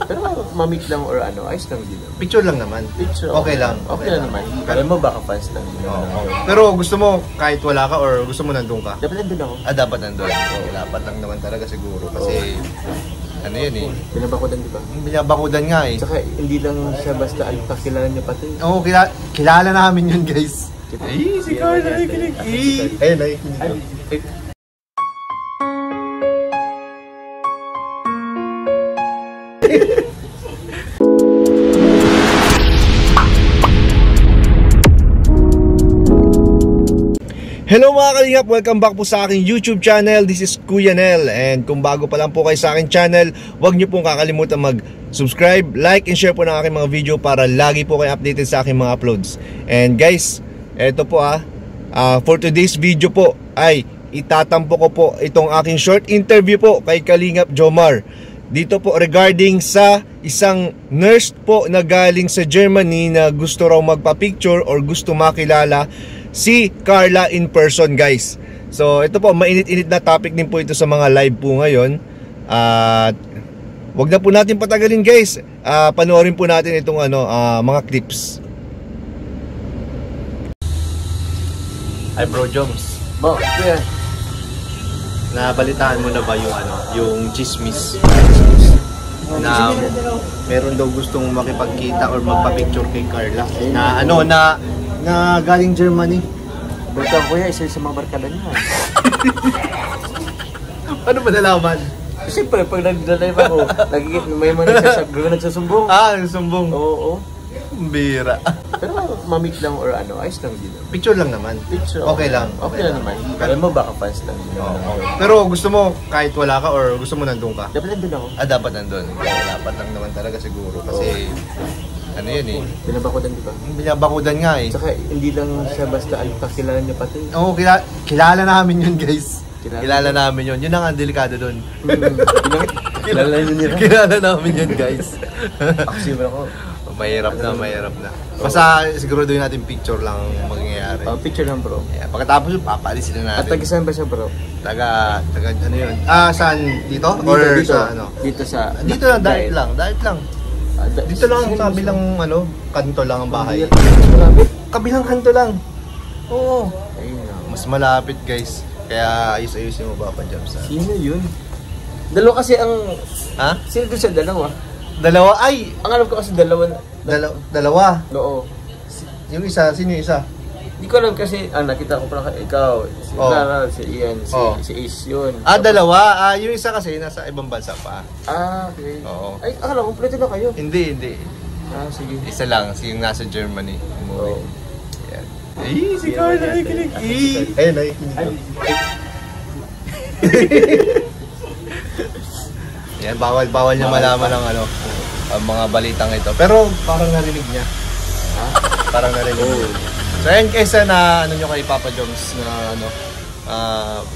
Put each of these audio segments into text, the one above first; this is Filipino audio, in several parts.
Pero mamit lang or ano, ayos lang din. Picture lang naman. Picture. Okay lang. Okay lang naman. Alam mo baka fans lang din. Pero gusto mo kahit wala ka or gusto mo nandun ka? Dapat nandun ako. Dapat nandun. Dapat lang naman talaga siguro. Kasi ano yun eh. Binabakudan di ba? Binabakudan nga eh. Tsaka hindi lang siya basta kakilala niya pati. Oo, kilala namin yun guys. Ay, si Carl nakikinig. Ayun, nakikinig. Hello mga kalingap! Welcome back po sa aking YouTube channel. This is Kuya Nel. And kung bago pa lang po kayo sa aking channel, huwag niyo pong kakalimutan mag-subscribe, like, and share po ng aking mga video para lagi po kayo updated sa aking mga uploads. And guys, eto po for today's video po ay itatampo ko po itong aking short interview po kay Kalingap Jomar. Dito po regarding sa isang nurse po na galing sa Germany na gusto raw magpa-picture or gusto makilala si Carla in person guys. So ito po, mainit-init na topic din po ito sa mga live po ngayon. At wag na po natin patagalin guys. Panoorin po natin itong mga clips. Hi Bro Joms. Bo, kuya. Nabalitaan mo na ba yung chismis na meron daw gustong makipagkita or magpa-picture kay Carla na galing Germany? Basta kuya, isa sa mga barkada niya. Ano ba nalaman? Siyempre, pag nag-drive ako, may mga nagsusumbong. Nagsusumbong. Oo. Bira. Pero mamit lang or ano, ayos lang din. Picture lang naman. Picture. Okay lang. Okay lang naman. Alam mo baka fans lang din. Pero gusto mo kahit wala ka or gusto mo nandun ka? Dapat nandun ako. Dapat nandun. Dapat lang naman talaga siguro. Kasi ano yun eh. Binabakudan di ba? Binabakudan nga eh. Tsaka hindi lang siya basta kakilala niya pati. Oo, kilala namin yun guys. Kilala namin yun. Yun ang delikado dun. Kilala namin yun guys. Aksiba ako. Mahirap na. Basta siguraduhin natin picture lang mangyayari. Picture lang bro. Yeah, pagkatapos yung papalisin na natin. At taga-saan ba siya bro? Taga ano yun? Saan? Dito? Dito. Sa ano? Dito lang, diet lang. Dito lang, kabilang kanto lang ang bahay. Kabilang kanto lang. Oo. Mas malapit guys. Kaya ayos-ayusin mo ba Jobs? Sino yun? Dalawa kasi ang... Ha? Sino doon siya? Dalawa? Dalawa? Ay! Ang alam ko kasi dalawa. Dalawa? Oo. Yung isa? Sino yung isa? Hindi ko alam kasi, nakita ko pala ikaw, si Clara, si Ian, si Ace yun. Dalawa. Yung isa kasi nasa ibang bansa pa. Okay. Oo. Ay, akala, kompleto na kayo. Hindi. Sige. Isa lang, yung nasa Germany. Oo. Yan. Ay, si Carl nakikinig. Ayun, nakikinig. Yan, bawal niya malaman ng ang mga balitang ito. Pero parang narinig niya. Parang narinig niya. So ayan, kaysa na nyo kay Papa Joms na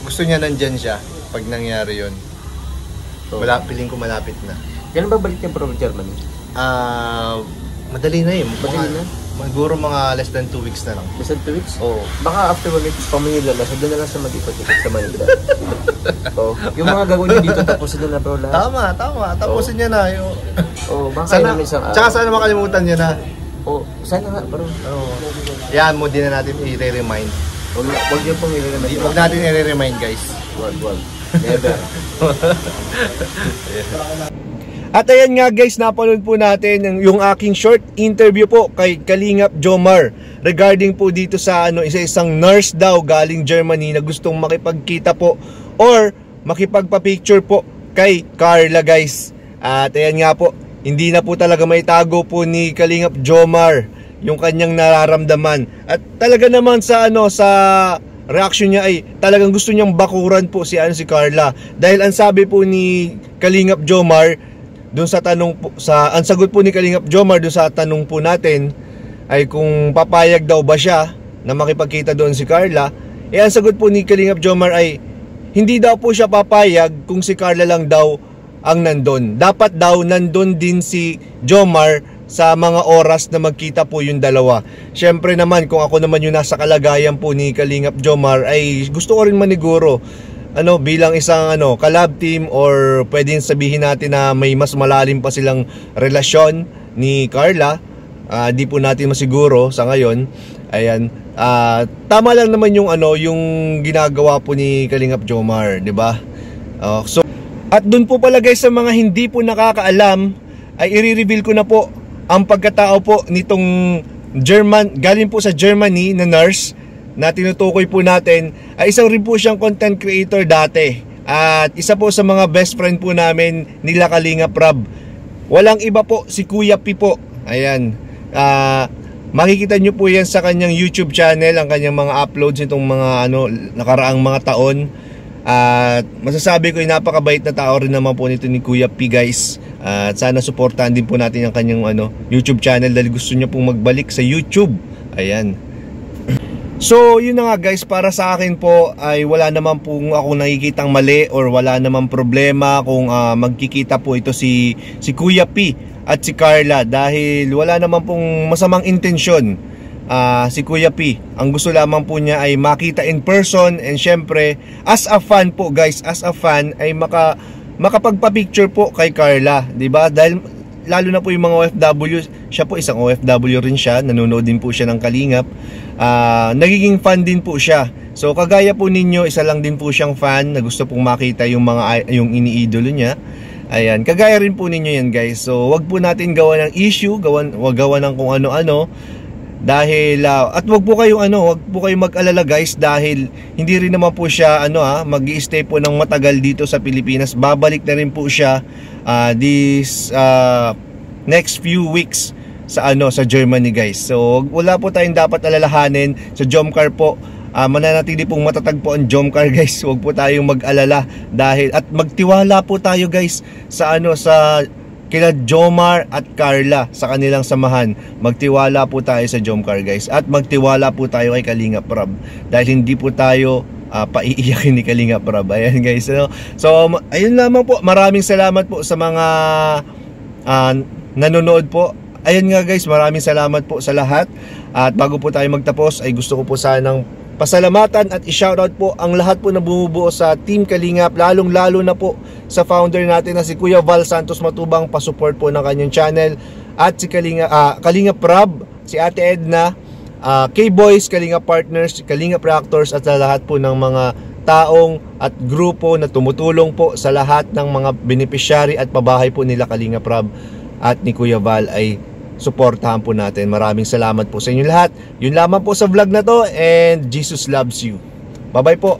gusto niya nandyan siya pag nangyari yun. Piling ko malapit na. Kailan ba balik niya from Germany? Madali na eh. Madali na? Siguro mga less than 2 weeks na lang. Less than 2 weeks? Oo. Baka after 1 week pa Manila na, so doon na lang siya mag-ipot-ipot sa Manila. Yung mga gagawin niya dito, tapusin na bro lahat. Tama. Tapusin niya na. Baka sana, namin isang tsaka sana makalimutan niya na. Sana nga bro. Yan mo din na natin i-remind. Huwag niyo pong i-remind. Huwag natin i-remind guys. Huwag. Never. At ayan nga guys, napanood po natin yung aking short interview po kay Kalingap Jomar regarding po dito sa isang nurse daw galing Germany na gustong makipagkita po or makipagpa-picture po kay Carla guys. At ayan nga po, hindi na po talaga maitago po ni Kalingap Jomar yung kanyang nararamdaman. At talaga naman sa reaction niya ay talagang gusto niyang bakuran po si Carla. Dahil ang sabi po ni Kalingap Jomar doon sa tanong po, ang sagot po ni Kalingap Jomar doon sa tanong po natin ay kung papayag daw ba siya na makipagkita doon si Carla. Ang sagot po ni Kalingap Jomar ay hindi daw po siya papayag kung si Carla lang daw ang nandun. Dapat daw nandun din si Jomar sa mga oras na magkita po yung dalawa. Syempre naman kung ako naman yung nasa kalagayan po ni Kalingap Jomar ay gusto ko rin maniguro bilang isang collab team, or pwedeng sabihin natin na may mas malalim pa silang relasyon ni Carla. Di po natin masiguro sa ngayon. Ayan, tama lang naman yung yung ginagawa po ni Kalingap Jomar, 'di ba? So at dun po pala guys, sa mga hindi po nakakaalam, ay i-reveal ko na po ang pagkatao po nitong galing po sa Germany na nurse na tinutukoy po natin. Ay isang rin po siyang content creator dati, at isa po sa mga best friend po namin nila Kalingap Rob. Walang iba po, si Kuya P po. Ayan, makikita nyo po yan sa kanyang YouTube channel, ang kanyang mga uploads nitong mga nakaraang mga taon. At masasabi ko ay napakabait na tao rin naman po nito ni Kuya P, guys. At sana suportahan din po natin ang kanyang YouTube channel, dahil gusto niya pong magbalik sa YouTube. Ayan. So yun na nga guys, para sa akin po ay wala naman pong ako nakikitang mali, or wala naman problema kung magkikita po ito si Kuya P at si Carla, dahil wala naman pong masamang intensyon. Si Kuya P, ang gusto lamang po niya ay makita in person, and syempre as a fan po guys, as a fan ay makapagpa-picture po kay Carla, 'di ba? Dahil lalo na po yung mga OFW, siya po isang OFW rin siya, nanonood din po siya ng Kalingap. Nagiging fan din po siya. So kagaya po ninyo, isa lang din po siyang fan na gusto pong makita yung yung iniidolo niya. Ayan, kagaya rin po ninyo yan guys. So wag po natin gawa ng issue, wag gawa ng kung ano-ano, dahil at wag po kayong mag-alala guys, dahil hindi rin naman po siya magi-stay po ng matagal dito sa Pilipinas. Babalik na rin po siya this next few weeks sa Germany guys. So wala po tayong dapat alalahanin sa Jomcar po. Mananatili pong matatag po ang Jomcar guys. Huwag po tayong mag-alala, dahil at magtiwala po tayo guys sa kila Jomar at Carla, sa kanilang samahan. Magtiwala po tayo sa Jomcar guys, at magtiwala po tayo kay Kalingap Rob, dahil hindi po tayo paiiyakin ni Kalingap Rob. Ayan guys, so ayun lamang po. Maraming salamat po sa mga nanonood po. Ayun nga guys, maraming salamat po sa lahat. At bago po tayo magtapos, ay gusto ko po sanang pasalamatan at i-shoutout po ang lahat po na bumubuo sa Team Kalingap, lalong-lalo na po sa founder natin na si Kuya Val Santos Matubang, pa-support po ng kanyang channel, at si Kalingap Rob, si Ate Edna, K-Boys, Kalingap Partners, Kalingap Reactors, at sa lahat po ng mga taong at grupo na tumutulong po sa lahat ng mga beneficiary at pabahay po nila Kalingap Rob at ni Kuya Val, ay suportahan po natin. Maraming salamat po sa inyo lahat. Yun lamang po sa vlog na to, and Jesus loves you. Bye bye po.